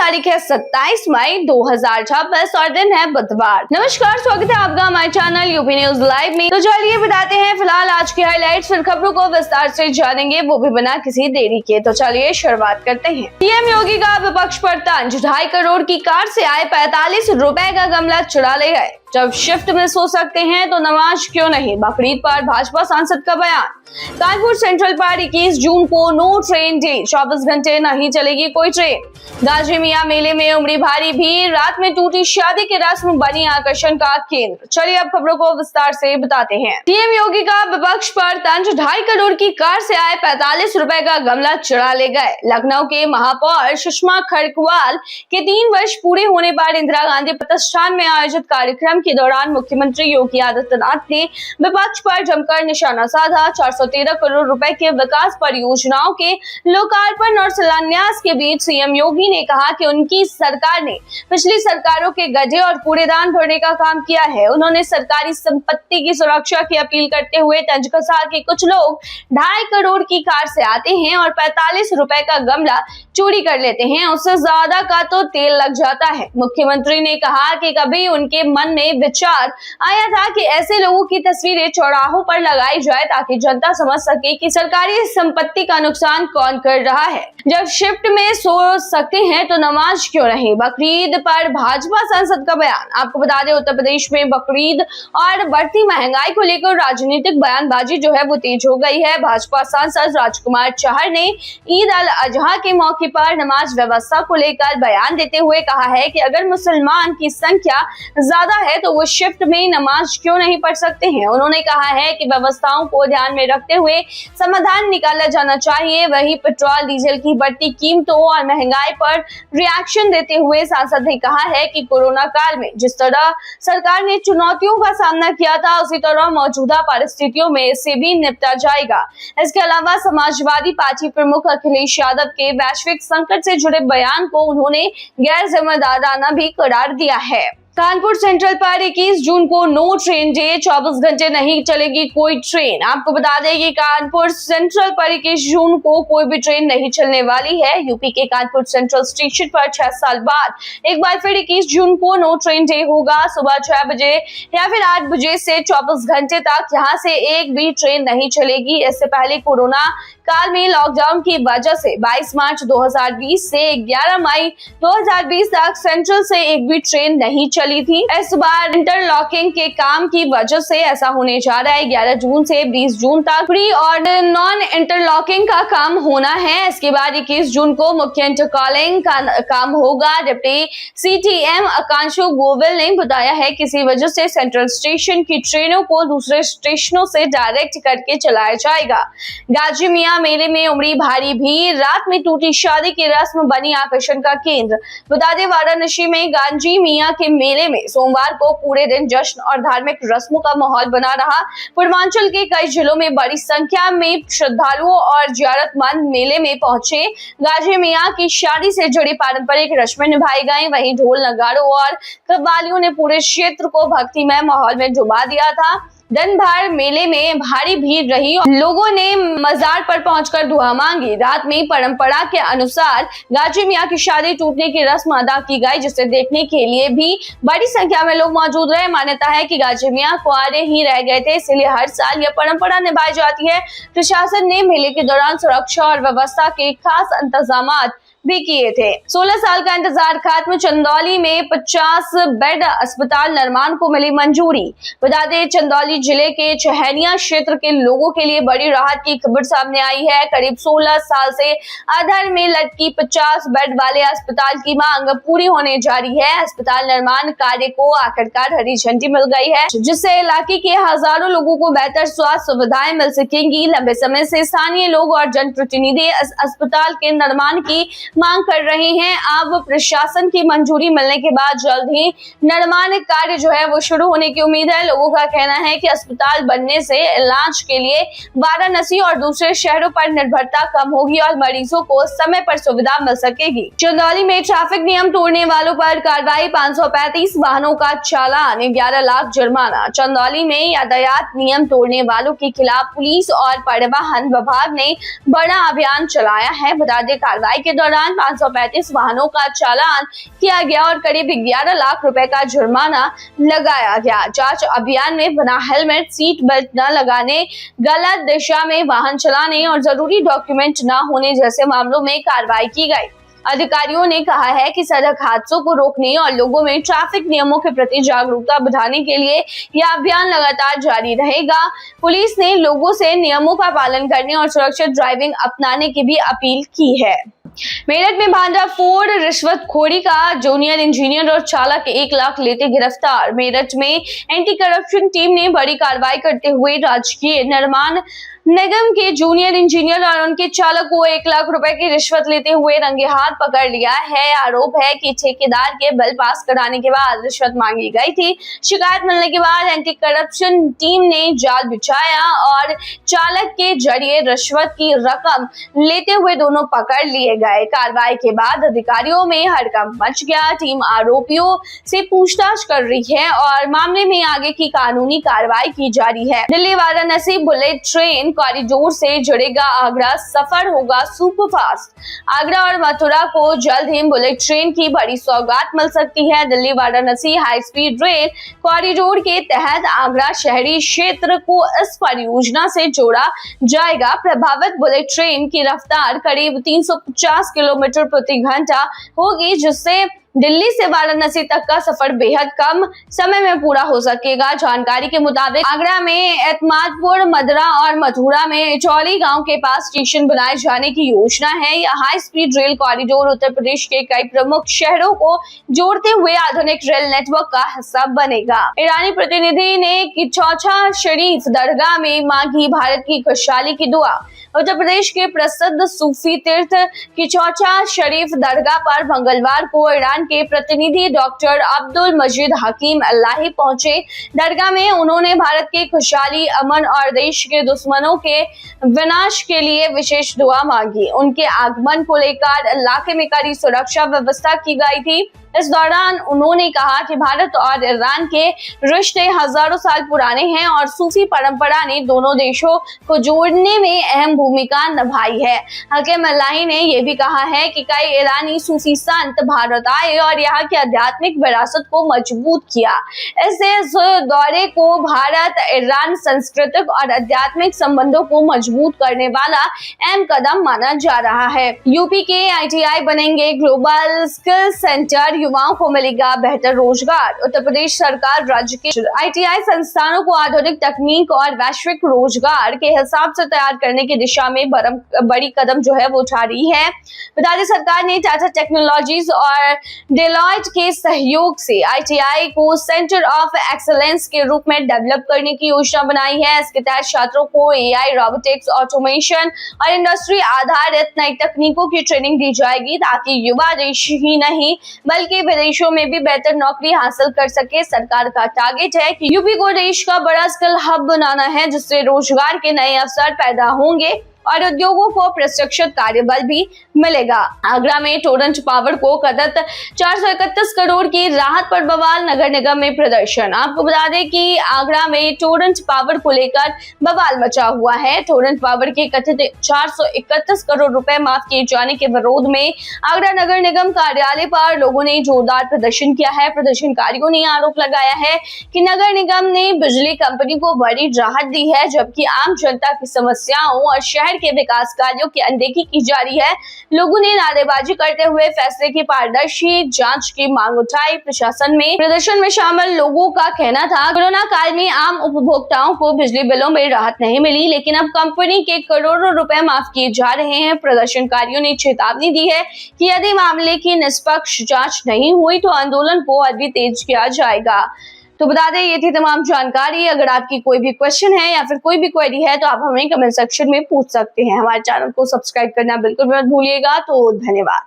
तारीख है 27 मई 2026 और दिन है बुधवार। नमस्कार, स्वागत है आपका हमारे चैनल यूपी न्यूज लाइव में। तो चलिए बताते हैं फिलहाल आज की हाइलाइट्स, फिर खबरों को विस्तार से जानेंगे, वो भी बिना किसी देरी के। तो चलिए शुरुआत करते हैं। सीएम योगी का विपक्ष पर तंज, 2.5 करोड़ की कार से आए 45 रुपए का गमला चुरा ले गए। जब शिफ्ट मिस हो सकते हैं तो नमाज क्यों नहीं, बकरीद पर भाजपा सांसद का बयान। कानपुर सेंट्रल पर 21 जून को नो ट्रेन डे, 24 घंटे नहीं चलेगी कोई ट्रेन। गाजी मियां मेले में उमड़ी भारी भीड़, रात में टूटी शादी की रस्म बनी आकर्षण का केंद्र। चलिए अब खबरों को विस्तार से बताते हैं। सीएम योगी का विपक्ष पर तंज, 2.5 करोड़ की कार से आए 45 रुपए का गमला चुरा ले गए। लखनऊ के महापौर सुषमा खरकवाल के 3 वर्ष पूरे होने पर इंदिरा गांधी प्रतिष्ठान में आयोजित कार्यक्रम के दौरान मुख्यमंत्री योगी आदित्यनाथ ने विपक्ष पर जमकर निशाना साधा। 413 करोड़ रुपए के विकास परियोजनाओं के लोकार्पण और शिलान्यास के बीच सीएम योगी ने कहा कि उनकी सरकार ने पिछली सरकारों के गड्ढे और कूड़ेदान भरने का काम किया है। उन्होंने सरकारी संपत्ति की सुरक्षा की अपील करते हुए तंज कसा कि कुछ लोग 2.5 करोड़ की कार से आते हैं और 45 रुपए का गमला चोरी कर लेते हैं, उससे ज्यादा का तो तेल लग जाता है। मुख्यमंत्री ने कहा कि कभी उनके मन में विचार आया था कि ऐसे लोगों की तस्वीरें चौराहों पर लगाई जाए ताकि जनता समझ सके कि सरकारी संपत्ति का नुकसान कौन कर रहा है। जब शिफ्ट में सो सकते हैं तो नमाज क्यों नहीं, बकरीद पर भाजपा सांसद का बयान। आपको बता दें, उत्तर प्रदेश में बकरीद और बढ़ती महंगाई को लेकर राजनीतिक बयानबाजी जो है वो तेज हो गई है। भाजपा सांसद राजकुमार चाहर ने ईद अल अजहा के मौके पर नमाज व्यवस्था को लेकर बयान देते हुए कहा है कि अगर मुसलमान की संख्या ज्यादा है तो वो शिफ्ट में नमाज क्यों नहीं पढ़ सकते हैं। उन्होंने कहा है कि व्यवस्थाओं को ध्यान में रखते हुए समाधान निकाला जाना चाहिए। वहीं पेट्रोल डीजल की बढ़ती कीमतों और महंगाई पर रिएक्शन देते हुए सांसद ने कहा है कि कोरोना काल में जिस तरह सरकार ने चुनौतियों का सामना किया था, उसी तरह मौजूदा परिस्थितियों में इससे भी निपटा जाएगा। इसके अलावा समाजवादी पार्टी प्रमुख अखिलेश यादव के वैश्विक संकट से जुड़े बयान को उन्होंने गैर जिम्मेदाराना भी करार दिया है। कानपुर सेंट्रल पर 21 जून को नो ट्रेन डे, 24 घंटे नहीं चलेगी कोई ट्रेन। आपको बता दें कि कानपुर सेंट्रल पर 21 जून को कोई भी ट्रेन नहीं चलने वाली है। यूपी के कानपुर सेंट्रल स्टेशन पर 6 साल बाद एक बार फिर 21 जून को नो ट्रेन डे होगा। सुबह 6 बजे या फिर 8 बजे से 24 घंटे तक यहाँ से एक भी ट्रेन नहीं चलेगी। इससे पहले कोरोना काल में लॉकडाउन की वजह से 22 मार्च 2020 से 11 मई 2020 तक सेंट्रल से एक भी ट्रेन नहीं चली थी। इस बार इंटरलॉकिंग के काम की वजह से ऐसा होने जा रहा है। 11 जून से 20 जून तक प्री और नॉन इंटरलॉकिंग का काम होना है। इसके बाद 21 जून को मुख्य इंटरकॉलिंग का काम होगा। डिप्टी सीटीएम आकांशु गोविल ने बताया है कि इसी वजह से सेंट्रल स्टेशन की ट्रेनों को दूसरे स्टेशनों से डायरेक्ट करके चलाया जाएगा। गाजी मियां मेले में उमड़ी भारी भीड़, रात में टूटी शादी की रस्म बनी आकर्षण का केंद्र। बता दें, वाराणसी में गांजी मियां के मेले में सोमवार को पूरे दिन जश्न और धार्मिक रस्मों का माहौल बना रहा। पूर्वांचल के कई जिलों में बड़ी संख्या में श्रद्धालुओं और जियारतमंद मेले में पहुंचे। गाजी मियां की शादी से जुड़ी पारंपरिक रस्में निभाई गई। वहीं ढोल नगाड़ों और कव्वालियों ने पूरे क्षेत्र को भक्तिमय माहौल में डुबा दिया था। दिन भर मेले में भारी भीड़ रही और लोगों ने मजार पर पहुंचकर दुआ मांगी। रात में परंपरा के अनुसार गाजी मियां की शादी टूटने की रस्म अदा की गई, जिसे देखने के लिए भी बड़ी संख्या में लोग मौजूद रहे। मान्यता है कि गाजी मियां कुंवारे ही रह गए थे, इसलिए हर साल यह परंपरा निभाई जाती है। प्रशासन ने मेले के दौरान सुरक्षा और व्यवस्था के खास इंतजाम भी किए थे। 16 साल का इंतजार खत्म, चंदौली में 50 बेड अस्पताल निर्माण को मिली मंजूरी। बता दें, चंदौली जिले के चहनिया क्षेत्र के लोगों के लिए बड़ी राहत की खबर सामने आई है। करीब 16 साल से अधर में लटकी 50 बेड वाले अस्पताल की मांग पूरी होने जा रही है। अस्पताल निर्माण कार्य को आखिरकार हरी झंडी मिल गई है, जिससे इलाके के हजारों लोगों को बेहतर स्वास्थ्य सुविधाएं मिल सकेंगी। लंबे समय से स्थानीय लोग और जनप्रतिनिधि इस अस्पताल के निर्माण की मांग कर रहे हैं। अब प्रशासन की मंजूरी मिलने के बाद जल्द ही निर्माण कार्य जो है वो शुरू होने की उम्मीद है। लोगों का कहना है कि अस्पताल बनने से इलाज के लिए वाराणसी और दूसरे शहरों पर निर्भरता कम होगी और मरीजों को समय पर सुविधा मिल सकेगी। चंदौली में ट्रैफिक नियम तोड़ने वालों पर कार्रवाई, 535 वाहनों का चालान, 11 लाख जुर्माना। चंदौली में यातायात नियम तोड़ने वालों के खिलाफ पुलिस और परिवहन विभाग ने बड़ा अभियान चलाया है। बता दें, कार्रवाई के दौरान दौरान 535 वाहनों का चालान किया गया और करीब 11 लाख रुपए का जुर्माना लगाया गया। जांच अभियान में बिना हेलमेट, सीट बेल्ट न लगाने, गलत दिशा में वाहन चलाने और जरूरी डॉक्यूमेंट न होने जैसे मामलों में कार्रवाई की गई। अधिकारियों ने कहा है कि सड़क हादसों को रोकने और लोगों में ट्रैफिक नियमों के प्रति जागरूकता बढ़ाने के लिए यह अभियान लगातार जारी रहेगा। पुलिस ने लोगों से नियमों का पालन करने और सुरक्षित ड्राइविंग अपनाने की भी अपील की है। मेरठ में भांडाफोड़ रिश्वतखोरी का जूनियर इंजीनियर और चालक 1 लाख लेते गिरफ्तार। मेरठ में एंटी करप्शन टीम ने बड़ी कार्रवाई करते हुए राजकीय निर्माण निगम के जूनियर इंजीनियर और उनके चालक को 1 लाख रुपए की रिश्वत लेते हुए रंगे हाथ पकड़ लिया है। आरोप है कि ठेकेदार के बिल पास कराने के बाद रिश्वत मांगी गई थी। शिकायत मिलने के बाद एंटी करप्शन टीम ने जाल बिछाया और चालक के जरिए रिश्वत की रकम लेते हुए दोनों पकड़ लिए गए। कार्रवाई के बाद अधिकारियों में हड़कंप मच गया। टीम आरोपियों से पूछताछ कर रही है और मामले में आगे की कानूनी कार्रवाई की जा रही है। Delhi Varanasi bullet train corridor से जुड़ेगा आगरा, सफर होगा सुपरफास्ट। आगरा और मथुरा को जल्द ही बुलेट ट्रेन की बड़ी सौगात मिल सकती है। Delhi Varanasi high speed rail corridor के तहत आगरा शहरी क्षेत्र को इस परियोजना से जोड़ा जाएगा। प्रभावित बुलेट ट्रेन की रफ्तार करीब 350 किलोमीटर प्रति घंटा होगी, जिससे दिल्ली से वाराणसी तक का सफर बेहद कम समय में पूरा हो सकेगा। जानकारी के मुताबिक आगरा में एतमादपुर, मदरा और मथुरा में चौली गांव के पास स्टेशन बनाए जाने की योजना है। यह high speed rail corridor Uttar Pradesh के कई प्रमुख शहरों को जोड़ते हुए आधुनिक रेल नेटवर्क का हिस्सा बनेगा। ईरानी प्रतिनिधि ने किचौछा शरीफ दरगाह में मांगी भारत की खुशहाली की दुआ। उत्तर प्रदेश के प्रसिद्ध सूफी तीर्थ किचौछा शरीफ दरगाह पर मंगलवार को ईरान के प्रतिनिधि डॉक्टर अब्दुल मजीद हकीम अल्लाही पहुंचे। दरगाह में उन्होंने भारत की खुशहाली, अमन और देश के दुश्मनों के विनाश के लिए विशेष दुआ मांगी। उनके आगमन को लेकर इलाके में कड़ी सुरक्षा व्यवस्था की गई थी। इस दौरान उन्होंने कहा कि भारत और ईरान के रिश्ते हजारों साल पुराने हैं और सूफी परंपरा ने दोनों देशों को जोड़ने में अहम भूमिका निभाई है। हकीम अल्लाही ने यह भी कहा है कि कई ईरानी सूफी संत भारत आए और यहाँ की आध्यात्मिक विरासत को मजबूत किया। इस दौरे को भारत ईरान सांस्कृतिक और आध्यात्मिक संबंधों को मजबूत करने वाला अहम कदम माना जा रहा है। यूपी के ITI बनेंगे ग्लोबल स्किल सेंटर, युवाओं को मिलेगा बेहतर रोजगार। उत्तर प्रदेश सरकार राज्य के ITI संस्थानों को आधुनिक तकनीक और वैश्विक रोजगार के हिसाब से तैयार करने की दिशा में बड़ी कदम जो है वो उठा रही है। बता दें, सरकार ने टाटा टेक्नोलॉजीज और डेलॉयट के सहयोग से ITI को सेंटर ऑफ एक्सीलेंस के रूप में डेवलप करने की योजना बनाई है। इसके तहत छात्रों को AI, रोबोटिक्स, ऑटोमेशन और इंडस्ट्री आधारित नई तकनीकों की ट्रेनिंग दी जाएगी, ताकि युवा देश ही नहीं बल्कि विदेशों में भी बेहतर नौकरी हासिल कर सके। सरकार का टारगेट है कि यूपी को देश का बड़ा स्किल हब बनाना है, जिससे रोजगार के नए अवसर पैदा होंगे और उद्योगों को प्रशिक्षित कार्यबल भी मिलेगा। आगरा में टोरेंट पावर को कथित 431 करोड़ की राहत पर बवाल, नगर निगम में प्रदर्शन। आपको बता दें कि आगरा में टोरेंट पावर को लेकर बवाल मचा हुआ है। टोरेंट पावर के कथित 431 करोड़ रुपए माफ किए जाने के विरोध में आगरा नगर निगम कार्यालय पर लोगों ने जोरदार प्रदर्शन किया है। प्रदर्शनकारियों ने आरोप लगाया है कि नगर निगम ने बिजली कंपनी को बड़ी राहत दी है, जबकि आम जनता की समस्याओं और शहर के विकास कार्यों की अनदेखी की जा रही है। लोगों ने नारेबाजी करते हुए फैसले की पारदर्शी जांच की मांग उठाई। प्रशासन में प्रदर्शन में शामिल लोगों का कहना था, कोरोना काल में आम उपभोक्ताओं को बिजली बिलों में राहत नहीं मिली, लेकिन अब कंपनी के करोड़ों रुपए माफ किए जा रहे हैं। प्रदर्शनकारियों ने चेतावनी दी है कि यदि मामले की निष्पक्ष जांच नहीं हुई तो आंदोलन को और भी तेज किया जाएगा। तो बता दें, ये थी तमाम जानकारी। अगर आपकी कोई भी क्वेश्चन है या फिर कोई भी क्वेरी है तो आप हमें कमेंट सेक्शन में पूछ सकते हैं। हमारे चैनल को सब्सक्राइब करना बिल्कुल मत भूलिएगा। तो धन्यवाद।